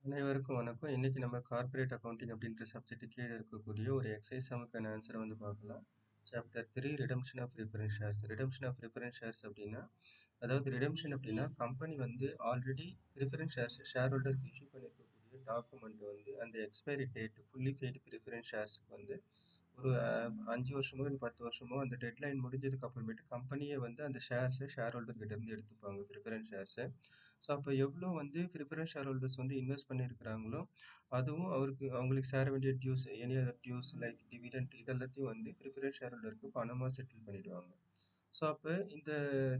அனைவருக்கும் வணக்கம். இன்னைக்கு நம்ம கார்ப்பரேட் அக்கவுண்டிங் அப்படின்ற சப்ஜெக்ட் கீழ இருக்கக்கூடிய ஒரு எக்ஸர்சைஸ் சம்முக்கான ஆன்சரை வந்து பார்க்கலாம். Chapter 3 redemption of preference shares. Redemption of preference shares அப்படின்னா, அதாவது ரிடம்ப்ஷன் அப்படின்னா கம்பெனி வந்து ஆல்ரெடி ப்ரிஃபரன்ஸ் ஷேர் ஹோல்டருக்கு இஷ்யூ பண்ணியிருக்கக்கூடிய டாக்குமெண்ட் வந்து அந்த expiry date fully paid preference ஷேர்ஸ்க்கு வந்து ஒரு 5 வருஷமோ இல்ல 10 வருஷமோ அந்த டெட்லைன் முடிஞ்சதுக்கு அப்புறமேட்டு கம்பெனியே வந்து அந்த ஷேர் ஹோல்டர் கிட்ட இருந்து எடுத்துப்பாங்க ப்ரிஃபரன்ஸ் ஷேர்ஸ. ஸோ அப்போ எவ்வளோ வந்து ப்ரிஃபரன்ஸ் ஷேர் ஹோல்டர்ஸ் வந்து இன்வெஸ்ட் பண்ணியிருக்கிறாங்களோ, அதுவும் அவங்களுக்கு சேர வேண்டிய டியூஸ், எனி அதர் டியூஸ் லைக் டிவிடெண்ட் இதெல்லாத்தையும் வந்து ப்ரிஃபரன்ஸ் ஷேர் ஹோல்டருக்கு பணமா செட்டில் பண்ணிடுவாங்க. ஸோ அப்போ இந்த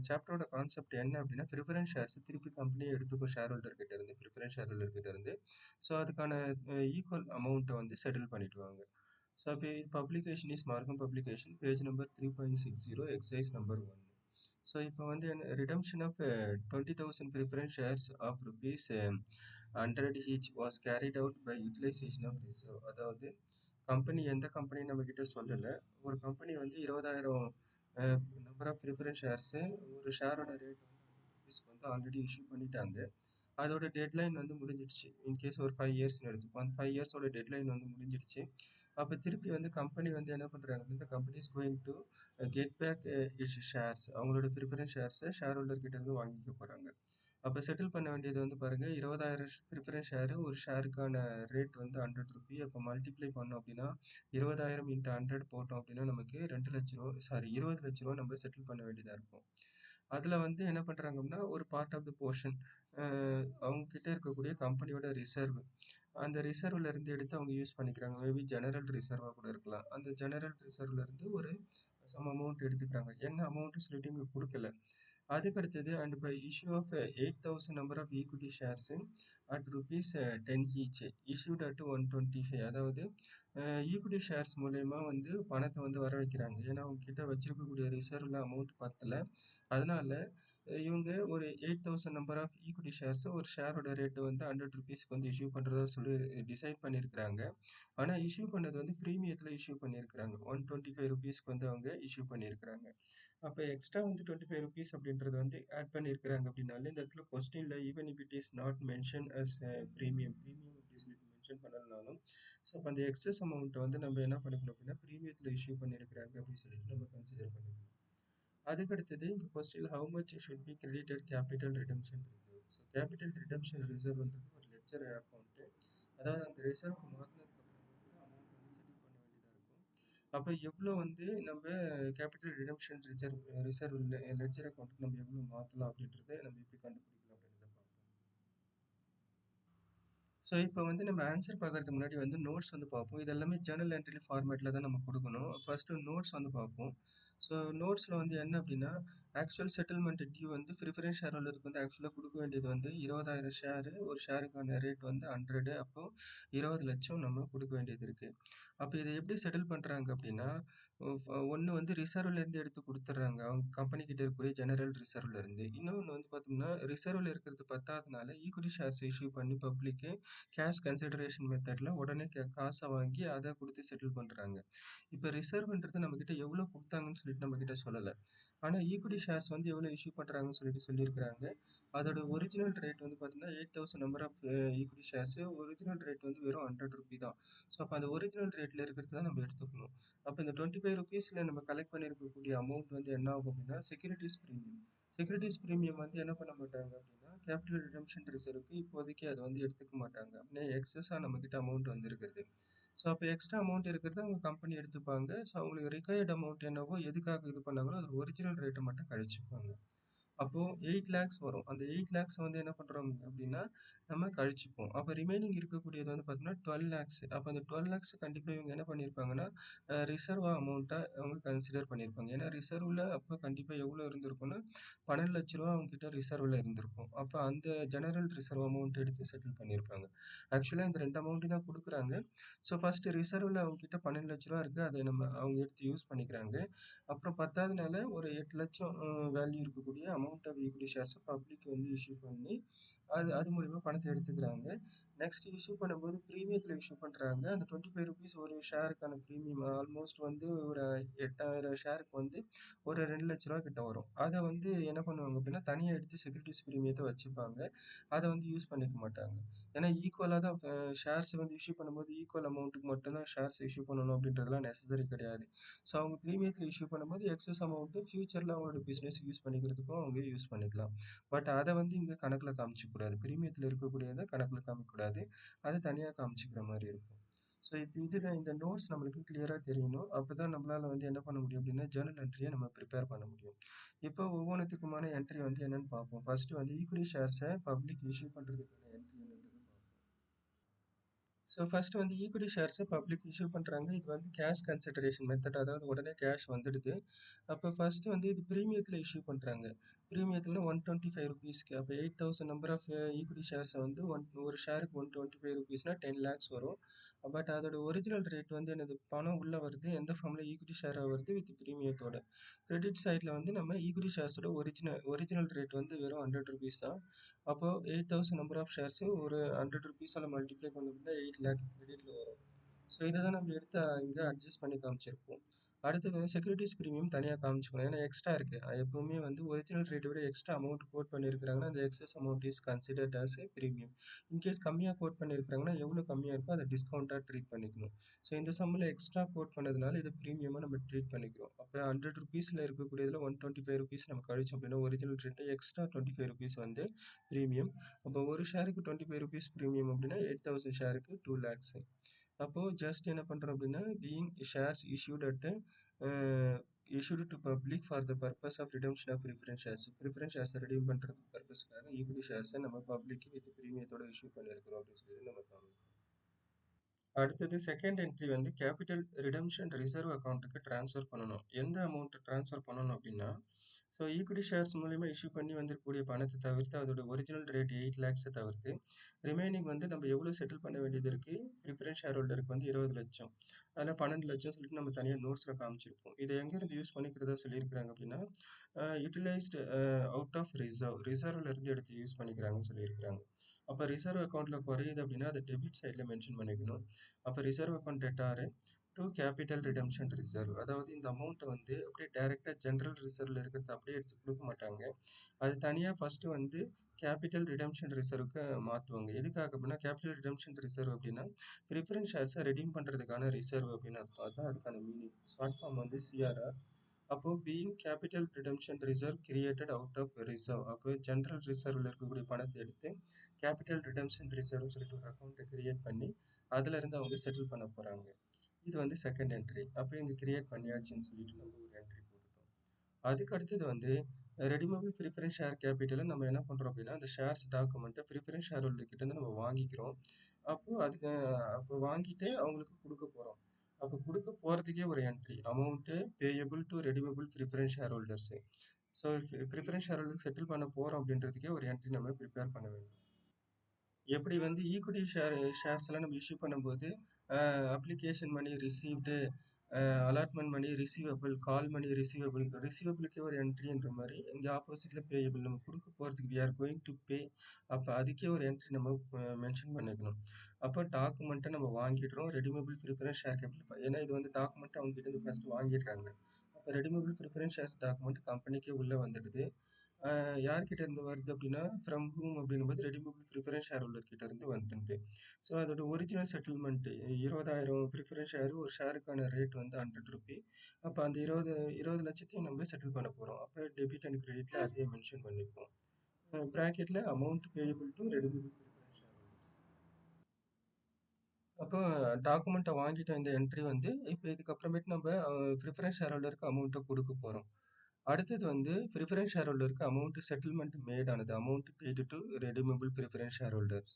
சாப்டரோட கான்செப்ட் என்ன அப்படின்னா, ப்ரிஃபரன்ஸ் ஷேர்ஸ் திருப்பி கம்பெனியே எடுத்துக்கும் ஷேர் ஹோல்டர் கிட்ட இருந்து, ப்ரிஃபரன்ஸ் ஷேர் ஹோல்டர் கிட்ட இருந்து. ஸோ அதுக்கான ஈக்குவல் அமௌண்ட்டை வந்து செட்டில் பண்ணிடுவாங்க. So, publication is Markham publication, page number 3.60, exercise number 1. So, இப்போ வந்து redemption of 20,000 preference shares of rupees 100 each was carried out by utilization of reserve. அதாவது கம்பெனி எந்த கம்பெனி நம்ம கிட்ட சொல்லல, ஒரு கம்பெனி வந்து 20,000 நம்பர் ஆஃப் ப்ரிஃபரன்ஸ் ஷேர்ஸ் ஒரு ஷேரோட ரேட் வந்து ருபீஸ்க்கு வந்து ஆல்ரெடி இஷ்யூ பண்ணிட்டாங்க. அதோட டெட்லைன் வந்து முடிஞ்சிடுச்சு. இன்கேஸ் ஒரு 5 இயர்ஸ்னு எடுத்துப்போம். அந்த 5 இயர்ஸோட டெட்லைன் வந்து முடிஞ்சிடுச்சு. அப்போ திருப்பி வந்து கம்பெனி வந்து என்ன பண்ணுறாங்க, இந்த company is going to get back its shares. அவங்களோட ப்ரிஃபரன்ஸ் ஷேர்ஸை ஷேர் ஹோல்டர் கிட்ட இருந்து வாங்கிக்க போகிறாங்க. அப்போ செட்டில் பண்ண வேண்டியது வந்து பாருங்கள், 20,000 ப்ரிஃபரன்ஸ் ஷேரு ஒரு ஷேருக்கான ரேட் வந்து 100 ரூபி. அப்போ மல்டிப்ளை பண்ணோம் அப்படின்னா 20,000 இன்ட்டு 100 போட்டோம் அப்படின்னா நமக்கு 2 லட்ச ரூபா, சாரி 20 லட்ச ரூபா நம்ம செட்டில் பண்ண வேண்டியதாக இருக்கும். அதில் வந்து என்ன பண்ணுறாங்கன்னா, ஒரு பார்ட் ஆஃப் த போர்ஷன் அவங்க கிட்ட இருக்கக்கூடிய கம்பெனியோட ரிசர்வ், அந்த ரிசர்வ்ல இருந்து எடுத்து அவங்க யூஸ் பண்ணிக்கிறாங்க. மேபி ஜெனரல் ரிசர்வாக கூட இருக்கலாம். அந்த ஜெனரல் ரிசர்வ்ல இருந்து ஒரு சம் அமௌண்ட் எடுத்துக்கிறாங்க. என்ன அமௌண்ட்டு சொல்லிட்டு இங்கே கொடுக்கல. அதுக்கு அடுத்தது and by issue of 8,000 number of equity shares at rupees 10 each issued at 125. அதாவது ஈக்விட்டி ஷேர்ஸ் மூலயமா வந்து பணத்தை வந்து வர வைக்கிறாங்க. ஏன்னா அவங்க கிட்ட வச்சிருக்கக்கூடிய ரிசர்வ்ல அமௌண்ட் பத்தல. அதனால இவங்க ஒரு 8,000 நம்பர் ஆஃப் ஈக்விட்டி ஷேர்ஸ் ஒரு ஷேரோட ரேட்டு வந்து 100 ருபீஸ்க்கு வந்து இஷ்யூ பண்ணுறதா சொல்லி டிசைட் பண்ணியிருக்கிறாங்க. ஆனால் இஷ்யூ பண்ணது வந்து ப்ரீமியத்தில் இஷ்யூ பண்ணியிருக்கிறாங்க. 125 ருபீஸ்க்கு வந்து அவங்க இஷ்யூ பண்ணியிருக்கிறாங்க. அப்போ எக்ஸ்ட்ரா வந்து 25 ருபீஸ் அப்படின்றது வந்து ஆட் பண்ணியிருக்கிறாங்க அப்படின்னாலே இந்த இடத்துல கொஸ்டினில் even if it is not mention as premium அப்படின்னு சொல்லிட்டு மென்ஷன் பண்ணலனாலும், ஸோ அப்போ அந்த எக்ஸஸ் அமௌண்ட்டை வந்து நம்ம என்ன பண்ணிக்கணும் அப்படின்னா ப்ரீமியத்தில் இஷ்யூ பண்ணியிருக்கிறாங்க அப்படின்னு சொல்லிட்டு நம்ம கன்சிடர் பண்ணிக்கணும். அதுக்கு அடுத்தது இங்கே question how much should be credited capital redemption reserve. So capital redemption ரிசர்வ்ன்றது ஒரு லெட்ஜர் அக்கௌண்ட்டு. அதாவது அந்த ரிசர்வ்க்கு மாற்றினதுக்கு அப்புறமா தான் அமௌண்ட் வந்து செட்டில் பண்ண வேண்டியதாக இருக்கும். அப்போ எவ்வளோ வந்து நம்ம கேபிட்டல் ரிடம்ஷன் ரிசர்வ் லெட்ஜர் அக்கௌண்ட்டுக்கு நம்ம எவ்வளோ மாற்றலாம் அப்படின்றத நம்ம எப்படி கண்டுபிடிக்கலாம் அப்படின்றத பார்ப்போம். ஸோ இப்போ வந்து நம்ம ஆன்சர் பார்க்கறதுக்கு முன்னாடி வந்து நோட்ஸ் வந்து பார்ப்போம். இது எல்லாமே ஜர்னல் என்ட்ரி ஃபார்மேட்டில் தான் நம்ம கொடுக்கணும். ஃபர்ஸ்ட்டு நோட்ஸ் வந்து பார்ப்போம். ஸோ நோட்ஸில் வந்து என்ன அப்படின்னா, ஆக்சுவல் செட்டில்மெண்ட் டியூ வந்து ப்ரிஃபரன்ஸ் ஷேர் ஹோல்டருக்கு வந்து ஆக்சுவலாக கொடுக்க வேண்டியது வந்து 20,000 ஷேரு, ஒரு ஷேருக்கான ரேட் வந்து 100. அப்போ 20 லட்சம் நம்ம கொடுக்க வேண்டியது இருக்குது. அப்போ இதை எப்படி செட்டில் பண்ணுறாங்க அப்படின்னா, ஒன்று வந்து ரிசர்வ்லேருந்து எடுத்து கொடுத்துட்றாங்க. அவங்க கம்பெனி கிட்ட இருக்கக்கூடிய ஜெனரல் ரிசர்வ்லேருந்து. இன்னொன்று வந்து பார்த்தோம்னா, ரிசர்வில் இருக்கிறது பத்தாதனால ஈக்விட்டி ஷேர்ஸ் இஷ்யூ பண்ணி பப்ளிக்கு கேஷ் கன்சிடரேஷன் மெத்தடில் உடனே காசை வாங்கி அதை கொடுத்து செட்டில் பண்ணுறாங்க. இப்போ ரிசர்வ்ன்றது நம்மக்கிட்ட எவ்வளோ கொடுத்தாங்கன்னு சொல்லிட்டு நம்மக்கிட்ட சொல்லலை. ஆனால் ஈக்விட்டி ஷேர்ஸ் வந்து எவ்வளோ இஷ்யூ பண்ணுறாங்கன்னு சொல்லிட்டு சொல்லியிருக்கிறாங்க. அதோட ஒரிஜினல் ரேட் வந்து பார்த்தீங்கன்னா 8,000 number of equity shares, original rate வந்து வெறும் 100 ரூபி தான். ஸோ அப்போ அந்த ஒரிஜினல் ரேட்டில் இருக்கிறது தான் நம்ம எடுத்துக்கணும். அப்போ இந்த 25 ருபீஸில் நம்ம கலெக்ட் பண்ணியிருக்கக்கூடிய அமௌண்ட் வந்து என்ன ஆகும் அப்படின்னா செக்யூரிட்டிஸ் ப்ரீமியம். செக்யூரிட்டிஸ் ப்ரீமியம் வந்து என்ன பண்ண மாட்டாங்க அப்படின்னா கேபிட்டல் ரிடம்ஷன் ரிசர்வுக்கு இப்போதைக்கு அதை வந்து எடுத்துக்க மாட்டாங்க. அப்படின்னா எக்ஸஸாக நம்மக்கிட்ட அமௌண்ட் வந்து இருக்கிறது. ஸோ அப்போ எக்ஸ்ட்ரா அமௌண்ட் இருக்கிறது அவங்க கம்பெனி எடுத்துப்பாங்க. ஸோ அவங்களுக்கு ரிக்வயர்ட் அமௌண்ட் என்னவோ எதுக்காக இது பண்ணாங்களோ அது ஒரிஜினல் ரேட்டை மட்டும் கழிச்சுப்பாங்க. அப்போது 8 லேக்ஸ் வரும். அந்த 8 லேக்ஸ் வந்து என்ன பண்ணுறோம் அப்படின்னா நம்ம கழிச்சுப்போம். அப்போ ரிமைனிங் இருக்கக்கூடியது வந்து பார்த்தீங்கன்னா 12 லேக்ஸ். அப்போ அந்த 12 லேக்ஸ் கண்டிப்பாக இவங்க என்ன பண்ணியிருப்பாங்கன்னா ரிசர்வ் அமௌண்ட்டாக அவங்க கன்சிடர் பண்ணியிருப்பாங்க. ஏன்னா ரிசர்வில் அப்போ கண்டிப்பாக எவ்வளோ இருந்திருக்கும்னா 12 லட்ச ரூபா அவங்ககிட்ட ரிசர்வில் இருந்திருக்கும். அப்போ அந்த ஜெனரல் ரிசர்வ் அமௌண்ட் எடுத்து செட்டில் பண்ணியிருப்பாங்க. ஆக்சுவலாக இந்த 2 அமௌண்ட்டு தான் கொடுக்குறாங்க. ஸோ ஃபஸ்ட்டு ரிசர்வில் அவங்ககிட்ட 12 லட்ச ரூபா இருக்குது. அதை அவங்க எடுத்து யூஸ் பண்ணிக்கிறாங்க. அப்புறம் பத்தாதனால ஒரு 8 லட்சம் வேல்யூ இருக்கக்கூடிய அமௌண்ட் ஆஃப் ஈக்விட்டி ஷேர்ஸை பப்ளிக் வந்து இஷ்யூ பண்ணி அது மூலிமா பணத்தை எடுத்துக்கிறாங்க. நெக்ஸ்ட் இஷ்யூ பண்ணும்போது ப்ரீமியத்தில் இஷ்யூ பண்ணுறாங்க. அந்த 25 ருபீஸ் ஒரு ஷேருக்கான ப்ரீமியம் ஆல்மோஸ்ட் வந்து ஒரு 8,000 ஷேருக்கு வந்து ஒரு 2 லட்ச ரூபா கிட்ட வரும். அதை வந்து என்ன பண்ணுவாங்க அப்படின்னா தனியாக எடுத்து செக்யூரிட்டிஸ் ப்ரீமியத்தை வச்சுப்பாங்க. அதை வந்து யூஸ் பண்ணிக்க மாட்டாங்க. ஏன்னா ஈக்குவலா தான் ஷேர்ஸ் வந்து இஷ்யூ பண்ணும்போது ஈக்குவல் அமௌண்ட்டுக்கு மட்டும் தான் ஷேர்ஸ் இஷ்யூ பண்ணணும் அப்படின்றதுலாம் நெசசரி கிடையாது. ஸோ அவங்க பிரீமியத்தில் இஷ்யூ பண்ணும்போது எக்ஸஸ் அமௌண்ட்டு ஃபியூச்சரில் அவங்களோட பிஸ்னஸ் யூஸ் பண்ணிக்கிறதுக்கும் அவங்க யூஸ் பண்ணிக்கலாம். பட் அதை வந்து இங்கே கணக்கில் காமிச்சிக்கூடாது. பிரீமியத்தில் இருக்கக்கூடியதை கணக்கில் காமிக்கக்கூடாது. அதை தனியாக காமிச்சிக்கிற மாதிரி இருக்கும். ஸோ இப்போ இதுதான் இந்த நோட்ஸ் நம்மளுக்கு கிளியராக தெரியணும். அப்போ தான் நம்மளால வந்து என்ன பண்ண முடியும் அப்படின்னா ஜர்னல் என்ட்ரியை நம்ம ப்ரிப்பேர் பண்ண முடியும். இப்போ ஒவ்வொன்றுத்துக்குமான என்ட்ரி வந்து என்னன்னு பார்ப்போம். ஃபர்ஸ்ட் வந்து ஈக்விட்டி ஷேர்ஸை பப்ளிக் இஷ்யூ பண்ணுறதுக்கான என்ட்ரி என்னன்றது பார்ப்போம். ஸோ ஃபர்ஸ்ட் வந்து ஈக்விட்டி ஷேர்ஸை பப்ளிக் இஷ்யூ பண்ணுறாங்க. இது வந்து கேஷ் கன்சிடரேஷன் மெத்தட், அதாவது உடனே கேஷ் வந்துடுது. அப்போ ஃபர்ஸ்ட் வந்து இது ப்ரீமியத்தில் இஷ்யூ பண்ணுறாங்க. ப்ரீமியத்தில் ₹125க்கு அப்போ 8000 நம்பர் ஆஃப் ஈக்விட்டி ஷேர்ஸை வந்து ஒரு ஷேருக்கு ₹125னா 10 lakhs வரும். பட் அதோட ஒரிஜினல் ரேட் வந்து என்னது, பணம் உள்ளே வருது எந்த ஃபார்மில், ஈக்விட்டி ஷேராக வருது வித் ப்ரீமியத்தோட. கிரெடிட் சைடில் வந்து நம்ம ஈக்விட்டி ஷேர்ஸோட ஒரிஜினல் ரேட் வந்து வெறும் ₹100 தான். அப்போ 8000 நம்பர் ஆஃப் ஷேர்ஸ் ஒரு ₹100 மல்டிப்ளை பண்ண முடியல 8 lakh கிரெடிட்ல வரும். ஸோ இதை தான் நம்ம எடுத்து இங்கே அட்ஜஸ்ட் பண்ணி காமிச்சிருப்போம். அடுத்தது வந்து செக்யூரிட்டிஸ் ப்ரீமியம் தனியாக காமிச்சிக்கணும். ஏன்னா எக்ஸ்ட்ரா இருக்குது. எப்பவுமே வந்து ஒரிஜினல் ரேட்டை விட எக்ஸ்ட்ரா அமௌண்ட் கோட் பண்ணியிருக்கிறாங்கன்னா அந்த excess amount is considered as a premium. In case கம்மியாக கோட் பண்ணியிருக்கிறாங்கன்னா எவ்வளோ கம்மியாக இருக்கோ அதை டிஸ்கவுண்ட்டாக ட்ரீட் பண்ணிக்கணும். ஸோ இந்த சம்மில் எக்ஸ்ட்ரா கோட் பண்ணதுனால இது ப்ரீமியமாக நம்ம ட்ரீட் பண்ணிக்கிறோம். அப்போ ₹100 இருக்கக்கூடியதில் ₹125 நம்ம கழிச்சோம் அப்படின்னா ஒரிஜினல் ரேட்டு எக்ஸ்ட்ரா ₹25 வந்து ப்ரீமியம். அப்போ ஒரு ஷேருக்கு ₹25 ப்ரீமியம் அப்படின்னா 8000 ஷேருக்கு 2 lakhs. அப்போ ஜஸ்ட் என்ன பண்றோம் அப்படின்னா being shares issued to public for the purpose of redemption of preference shares. Preference ஷேர்ஸை ரெடீம் பண்ணுறது பர்பஸ்க்காக ஈக்விட்டி ஷேர்ஸை நம்ம பப்ளிக் வித் ப்ரீமியத்தோட இஷ்யூ பண்ணியிருக்கிறோம் அப்படின்னு சொல்லி நம்ம காமிக்கிறோம். அடுத்தது செகண்ட் என்ட்ரி வந்து கேபிட்டல் ரிடம்ஷன் ரிசர்வ் அக்கௌண்ட்டுக்கு ட்ரான்ஸ்ஃபர் பண்ணணும். எந்த அமௌண்ட் ட்ரான்ஸ்ஃபர் பண்ணணும் அப்படின்னா, ஸோ ஈக்விட்டி ஷேர்ஸ் மூலியமா இஷ்யூ பண்ணி வந்திருக்கக்கூடிய பணத்தை தவிர்த்து அதோட ஒரிஜினல் ரேட் 8 lakhs தவிர்த்து ரிமைனிங் வந்து நம்ம எவ்வளோ செட்டில் பண்ண வேண்டியது இருக்கு, ப்ரிஃபரன்ஸ் ஷேர் ஹோல்டருக்கு வந்து 20 லட்சம், அதில் 12 லட்சம் சொல்லிட்டு நம்ம தனியாக நோட்ஸில் காமிச்சிருப்போம். இதை எங்கேருந்து யூஸ் பண்ணிக்கிறதா சொல்லியிருக்கிறாங்க அப்படின்னா யூட்டிலைஸ்டு அவுட் ஆஃப் ரிசர்வ்ல இருந்து எடுத்து யூஸ் பண்ணிக்கிறாங்கன்னு சொல்லியிருக்கிறாங்க. அப்போ ரிசர்வ் அக்கௌண்ட்ல குறையுது அப்படின்னா அதை டெபிட் சைடில் மென்ஷன் பண்ணிக்கணும். அப்போ reserve account டெட்டாரு to capital redemption reserve, அதாவது இந்த அமௌண்ட்டை வந்து அப்படியே டைரெக்டாக ஜென்ரல் ரிசர்வ்ல இருக்கிறது அப்படியே எடுத்து கொடுக்க மாட்டாங்க. அது தனியாக ஃபர்ஸ்ட் வந்து கேபிட்டல் ரிடம்ஷன் ரிசர்வுக்கு மாற்றுவாங்க. எதுக்காக அப்படின்னா கேபிட்டல் ரிடம்ஷன் ரிசர்வ் அப்படின்னா ப்ரிஃபரன்ஸ் ஷேர்ஸை ரெடீம் பண்ணுறதுக்கான ரிசர்வ் அப்படின்னு அர்த்தம். அதுதான் அதுக்கான மீனிங். ஷார்ட் ஃபார்ம் வந்து சிஆர்ஆர். அப்போ being capital redemption reserve created out of reserve, அப்போ ஜென்ரல் ரிசர்வ்ல இருக்கக்கூடிய பணத்தை எடுத்து கேபிட்டல் ரிடம்ஷன் ரிசர்வ்னு சொல்லிட்டு ஒரு அக்கௌண்ட்டை கிரியேட் பண்ணி அதுல இருந்து அவங்க செட்டில் பண்ண போறாங்க. இது வந்து செகண்ட் என்ட்ரி. அப்போ இங்க கிரியேட் பண்ணியாச்சுன்னு சொல்லிட்டு நம்ம ஒரு என்ட்ரி போட்டுட்டோம். அதுக்கு அடுத்தது வந்து ரெடிமேபிள் ப்ரிஃபரன்ஸ் ஷேர் கேபிட்டலை நம்ம என்ன பண்றோம் அப்படின்னா அந்த ஷேர்ஸ் டாக்குமெண்ட்டை ப்ரிஃபரன்ஸ் ஷேர் ஹோல்டர் கிட்ட இருந்து நம்ம வாங்கிக்கிறோம். அப்போ வாங்கிட்டு அவங்களுக்கு கொடுக்க போறோம். அப்போ கொடுக்க போறதுக்கே ஒரு entry amount payable to redeemable preference share holders. So preference share ஹோல்டருக்கு செட்டில் பண்ண போறோம் அப்படின்றதுக்கே ஒரு என்ட்ரி நம்ம ப்ரிப்பேர் பண்ண வேண்டும். எப்படி வந்து ஈக்விட்டி ஷேர்ஸ் எல்லாம் நம்ம இஷ்யூ பண்ணும்போது application money received, allotment money receivable, call money ரிசீவபிளுக்கே ஒரு என்ட்ரின்ற மாதிரி இங்கே ஆப்போசிட்ல பேயபிள் நம்ம கொடுக்க போகிறதுக்கு we are going to pay. அப்போ அதுக்கே ஒரு என்ட்ரி நம்ம மென்ஷன் பண்ணிக்கணும். அப்போ டாக்குமெண்ட்டை நம்ம வாங்கிடுறோம் ரெடிமேபிள் ப்ரிஃபரன்ஸ் ஷேர் கேபிட்டல், ஏன்னா இது வந்து டாக்குமெண்ட் அவங்க கிட்ட ஃபர்ஸ்ட் வாங்கிடுறாங்க. அப்போ ரெடிமேபிள் ப்ரிஃபரன்ஸ் ஷேர்ஸ் டாக்குமெண்ட் கம்பெனிக்கே உள்ளே வந்துடுது. யார்கிட்ட இருந்து வருது அப்படின்னா ஃப்ரம் ஹூம் அப்படிங்கும்போது ரெடிமேபிள் ப்ரிஃபரன்ஸ் ஷேர் ஹோல்டர் கிட்ட இருந்து வந்துட்டு. ஸோ அதோட ஒரிஜினல் செட்டில்மெண்ட் 20,000 ப்ரிஃபரன்ஸ் ஷேர், ஒரு ஷேருக்கான ரேட் வந்து ₹100. அப்போ அந்த 20 லட்சத்தையும் நம்ம செட்டில் பண்ண போகிறோம். அப்போ டெபிட் அண்ட் கிரெடிட்ல அதையே மென்ஷன் பண்ணிப்போம். ப்ராக்கெட்ல amount payable to redeemable preference share holders. அப்போ டாக்குமெண்ட்டை வாங்கிட்ட இந்த என்ட்ரி வந்து இப்போ இதுக்கப்புறமேட்டு நம்ம ப்ரிஃபரன்ஸ் ஷேர் ஹோல்டருக்கு அமௌண்ட்டை கொடுக்க போகிறோம். அடுத்தது வந்து ப்ரிஃபரன்ஸ் ஷேர் ஹோல்டருக்கு அமௌண்ட் செட்டில்மெண்ட் மேட் ஆனது, amount paid to redeemable preference share holders.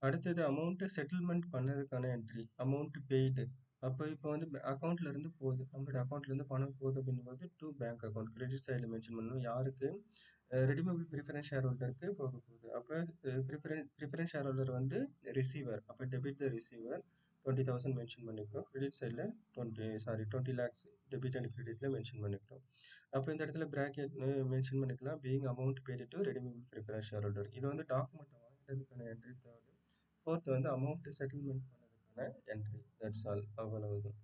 அடுத்தது அமௌண்ட் செட்டில்மெண்ட் பண்ணதுக்கான என்ட்ரி அமௌண்ட் பெய்டு. அப்போ இப்போ வந்து அக்கௌண்ட்ல இருந்து போகுது, நம்மளோட அக்கௌண்ட்ல இருந்து பணம் போகுது அப்படிங்கும்போது டு பேங்க் அக்கௌண்ட் கிரெடிட் சைடில் மென்ஷன் பண்ணணும். யாருக்கு? ரெடிமேபிள் ப்ரிஃபரன்ஸ் ஷேர் ஹோல்டருக்கு போக போகுது. அப்போ ப்ரிஃபரன்ஸ் ஷேர் ஹோல்டர் வந்து ரிசீவர், அப்போ டெபிட் த ரிசீவர் 20,000 மென்ஷன் பண்ணிக்கிறோம். கிரெடிட் சைடில் 20 lakhs டெபிட் அண்ட் கிரெடிட்ல மென்ஷன் பண்ணிக்கிறோம். அப்போ இந்த இடத்துல பிராக்கெட் மென்ஷன் பண்ணிக்கலாம் being amount paid to redeemable preference share holder. இது வந்து டாக்குமெண்ட் வாங்கிட்டதுக்கான என்ட்ரி தேர்ட். ஃபோர்த் வந்து அமௌண்ட் செட்டில்மெண்ட் பண்ணதுக்கான என்ட்ரி. தட்ஸ் ஆல், அவ்வளவுதான்.